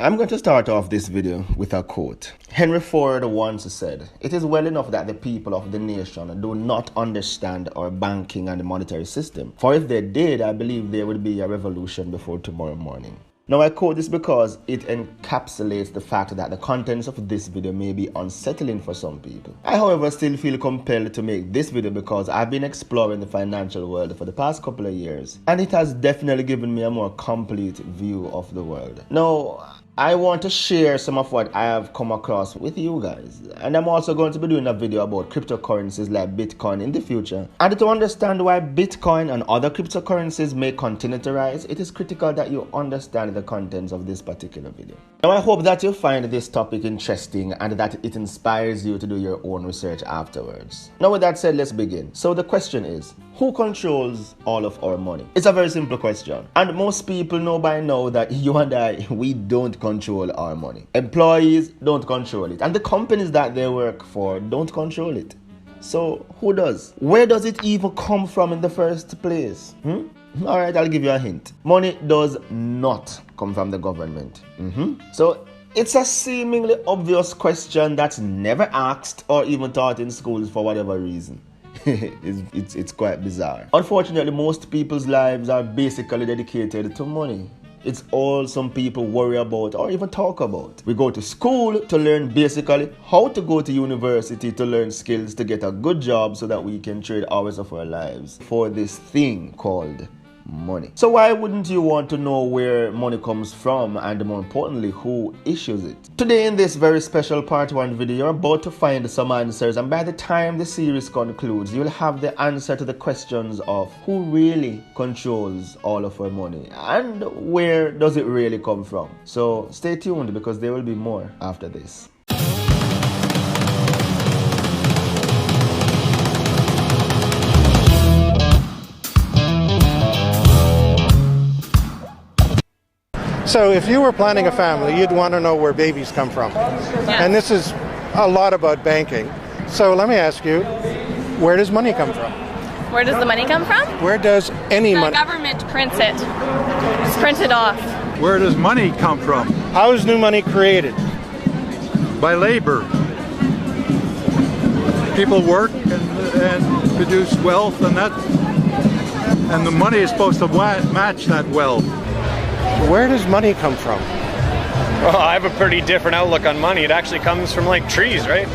I'm going to start off this video with a quote. Henry Ford once said, "It is well enough that the people of the nation do not understand our banking and monetary system, for if they did, I believe there would be a revolution before tomorrow morning." Now I quote this because it encapsulates the fact that the contents of this video may be unsettling for some people. I, however, still feel compelled to make this video because I've been exploring the financial world for the past couple of years, and it has definitely given me a more complete view of the world. Now, I want to share some of what I have come across with you guys, and I'm also going to be doing a video about cryptocurrencies like Bitcoin in the future. And to understand why Bitcoin and other cryptocurrencies may continue to rise, it is critical that you understand the contents of this particular video. Now I hope that you find this topic interesting and that it inspires you to do your own research afterwards. Now with that said, let's begin. So the question is, who controls all of our money? It's a very simple question, and most people know by now that you and I, we don't control our money. Employees don't control it, and the companies that they work for don't control it. So who does? Where does it even come from in the first place? Alright, I'll give you a hint. Money does not come from the government. So it's a seemingly obvious question that's never asked or even taught in schools for whatever reason. It's quite bizarre. Unfortunately, most people's lives are basically dedicated to money. It's all some people worry about or even talk about. We go to school to learn basically how to go to university to learn skills to get a good job so that we can trade hours of our lives for this thing called money. So why wouldn't you want to know where money comes from, and more importantly, who issues it? Today in this very special part 1 video, you're about to find some answers, and by the time the series concludes, you'll have the answer to the questions of who really controls all of our money and where does it really come from. So stay tuned because there will be more after this. So if you were planning a family, you'd want to know where babies come from. Yeah. And this is a lot about banking. So let me ask you, where does money come from? Where does the money come from? Where does any The money? government prints it. Just print it off. Where does money come from? How is new money created? By labor. People work and produce wealth, and the money is supposed to match that wealth. Where does money come from? Well, I have a pretty different outlook on money. It actually comes from like trees, right?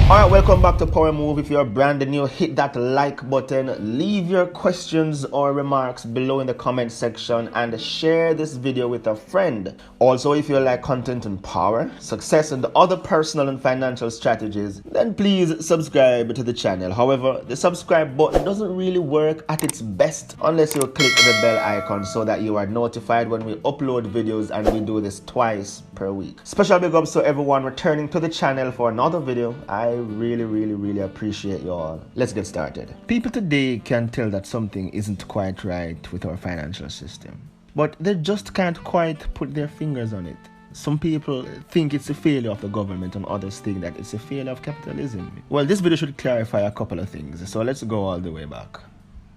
Alright, welcome back to Power Move. If you're brand new, hit that like button, leave your questions or remarks below in the comment section, and share this video with a friend. Also, if you like content on power, success, and other personal and financial strategies, then please subscribe to the channel. However, the subscribe button doesn't really work at its best unless you click the bell icon so that you are notified when we upload videos, and we do this twice per week. Special big ups to everyone returning to the channel for another video. I really appreciate you all. Let's get started. People today can tell that something isn't quite right with our financial system, but they just can't quite put their fingers on it. Some people think it's a failure of the government, and others think that it's a failure of capitalism. Well, this video should clarify a couple of things, so let's go all the way back.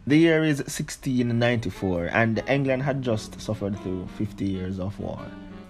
The year is 1694, and England had just suffered through 50 years of war.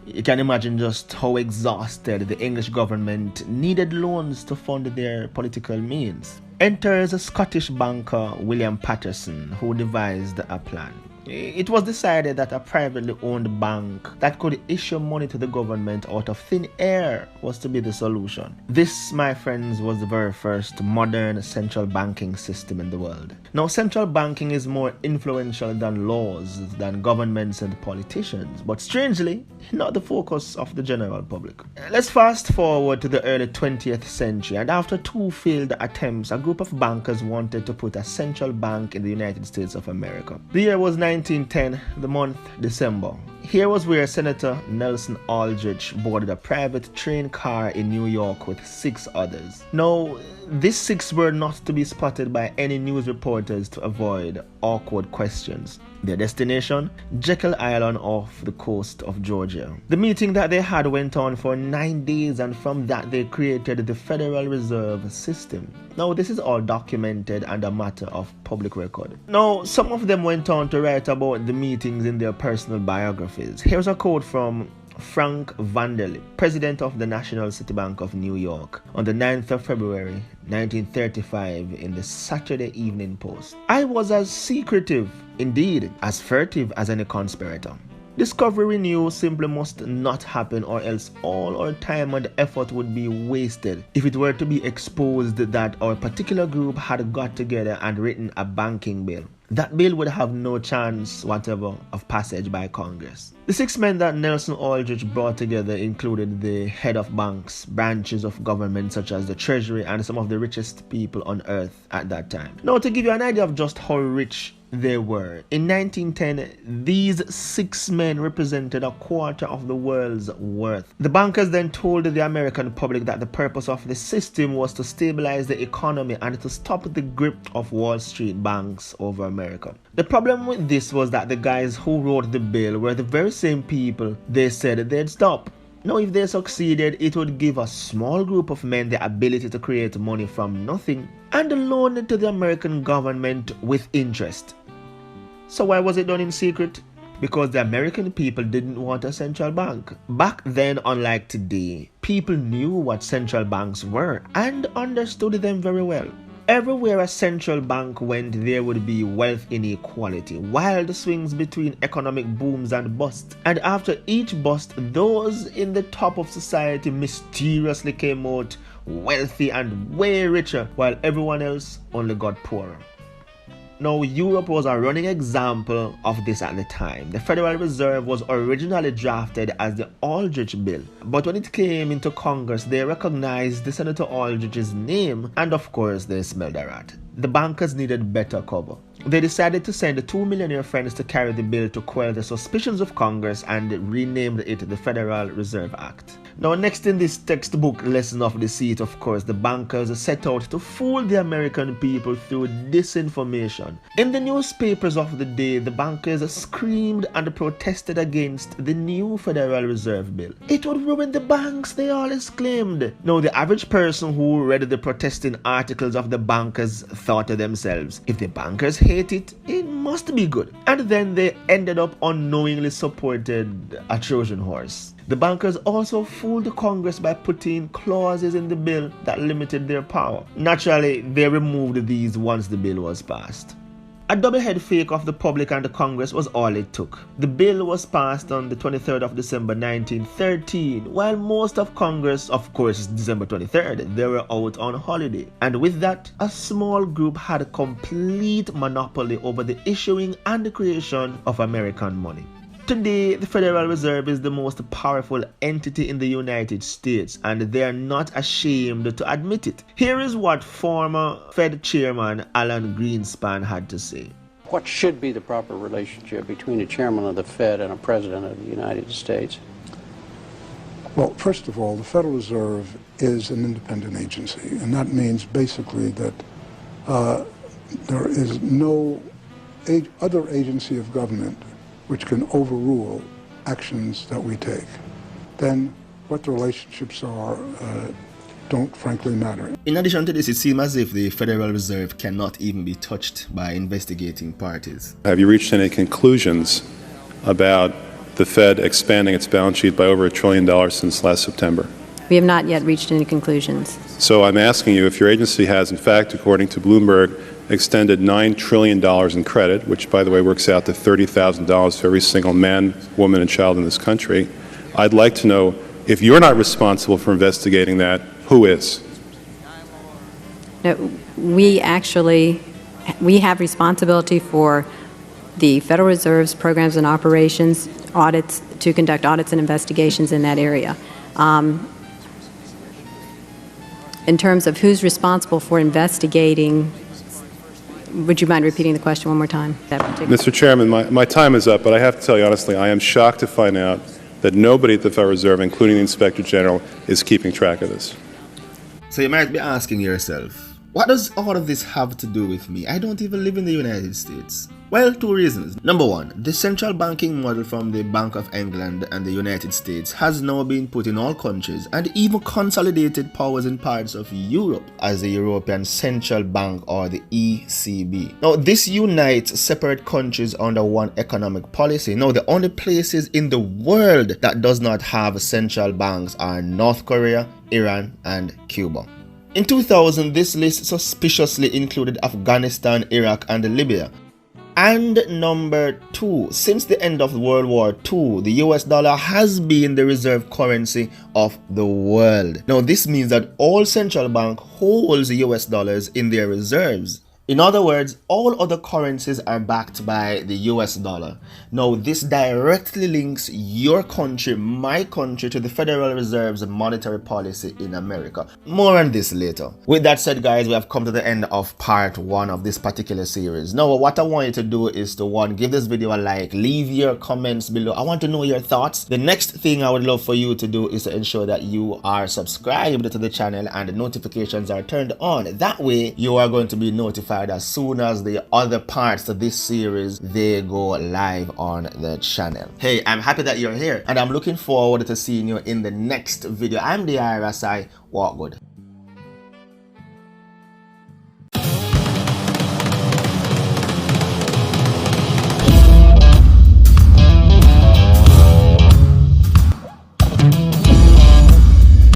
You can imagine just how exhausted the English government needed loans to fund their political means. Enters a Scottish banker, William Patterson, who devised a plan. It was decided that a privately owned bank that could issue money to the government out of thin air was to be the solution. This, my friends, was the very first modern central banking system in the world. Now, central banking is more influential than laws, than governments and politicians, but strangely, not the focus of the general public. Let's fast forward to the early 20th century, and after 2 failed attempts, a group of bankers wanted to put a central bank in the United States of America. The year was 1910, the month December. Here was where Senator Nelson Aldrich boarded a private train car in New York with 6 others. Now, these 6 were not to be spotted by any news reporters to avoid awkward questions. Their destination? Jekyll Island off the coast of Georgia. The meeting that they had went on for 9 days, and from that they created the Federal Reserve System. Now, this is all documented and a matter of public record. Now, some of them went on to write about the meetings in their personal biographies. is. Here's a quote from Frank Vanderlip, president of the National City Bank of New York, on the 9th of February 1935 in the Saturday Evening Post. "I was as secretive, indeed as furtive as any conspirator. Discovery we knew simply must not happen, or else all our time and effort would be wasted if it were to be exposed that our particular group had got together and written a banking bill. That bill would have no chance whatever of passage by Congress." The 6 men that Nelson Aldrich brought together included the head of banks, branches of government such as the Treasury, and some of the richest people on earth at that time. Now, to give you an idea of just how rich they were, in 1910, these 6 men represented a quarter of the world's worth. The bankers then told the American public that the purpose of the system was to stabilize the economy and to stop the grip of Wall Street banks over America. The problem with this was that the guys who wrote the bill were the very same people they said they'd stop. Now, if they succeeded, it would give a small group of men the ability to create money from nothing and loan it to the American government with interest. So why was it done in secret? Because the American people didn't want a central bank. Back then, unlike today, people knew what central banks were and understood them very well. Everywhere a central bank went, there would be wealth inequality, wild swings between economic booms and busts. And after each bust, those in the top of society mysteriously came out wealthy and way richer, while everyone else only got poorer. Now, Europe was a running example of this at the time. The Federal Reserve was originally drafted as the Aldrich Bill, but when it came into Congress, they recognized Senator Aldrich's name, and of course, they smelled a rat. The bankers needed better cover. They decided to send 2 millionaire friends to carry the bill to quell the suspicions of Congress and renamed it the Federal Reserve Act. Now, next in this textbook lesson of deceit, of course, the bankers set out to fool the American people through disinformation. In the newspapers of the day, the bankers screamed and protested against the new Federal Reserve Bill. It would ruin the banks, they all exclaimed. Now, the average person who read the protesting articles of the bankers thought to themselves, if the bankers hate it, it must be good. And then they ended up unknowingly supported a Trojan horse. The bankers also fooled Congress by putting clauses in the bill that limited their power. Naturally, they removed these once the bill was passed. A double-head fake of the public and the Congress was all it took. The bill was passed on the 23rd of December 1913, while most of Congress, of course December 23rd, they were out on holiday. And with that, a small group had a complete monopoly over the issuing and the creation of American money. Today, the Federal Reserve is the most powerful entity in the United States, and they are not ashamed to admit it. Here is what former Fed Chairman Alan Greenspan had to say. What should be the proper relationship between a chairman of the Fed and a president of the United States? Well, first of all, the Federal Reserve is an independent agency, and that means basically that there is no other agency of government which can overrule actions that we take. Then what the relationships are don't frankly matter. In addition to this, it seems as if the Federal Reserve cannot even be touched by investigating parties. Have you reached any conclusions about the Fed expanding its balance sheet by over $1 trillion since last September? We have not yet reached any conclusions. So I'm asking you if your agency has, in fact, according to Bloomberg, extended $9 trillion in credit, which, by the way, works out to $30,000 for every single man, woman, and child in this country. I'd like to know, if you're not responsible for investigating that, who is? No, we have responsibility for the Federal Reserve's programs and operations, audits, to conduct audits and investigations in that area. In terms of who's responsible for investigating, would you mind repeating the question one more time? Mr. Chairman, my time is up, but I have to tell you honestly, I am shocked to find out that nobody at the Federal Reserve, including the Inspector General, is keeping track of this. So you might be asking yourself, What does all of this have to do with me? I don't even live in the United States. Well, two reasons. Number one, the central banking model from the Bank of England and the United States has now been put in all countries and even consolidated powers in parts of Europe as the European Central Bank, or the ECB. Now, this unites separate countries under one economic policy. Now, the only places in the world that does not have central banks are North Korea, Iran, and Cuba. In 2000, this list suspiciously included Afghanistan, Iraq, and Libya. And number two, since the end of World War II, the US dollar has been the reserve currency of the world. Now, this means that all central bank holds US dollars in their reserves. In other words, all other currencies are backed by the US dollar. Now, this directly links your country, my country, to the Federal Reserve's monetary policy in America. More on this later. With that said, guys, we have come to the end of part 1 of this particular series. Now, what I want you to do is to, one, give this video a like, leave your comments below. I want to know your thoughts. The next thing I would love for you to do is to ensure that you are subscribed to the channel and the notifications are turned on. That way, you are going to be notified as soon as the other parts of this series they go live on the channel. Hey, I'm happy that you're here and I'm looking forward to seeing you in the next video. I'm Dei-Rasi. Walk good.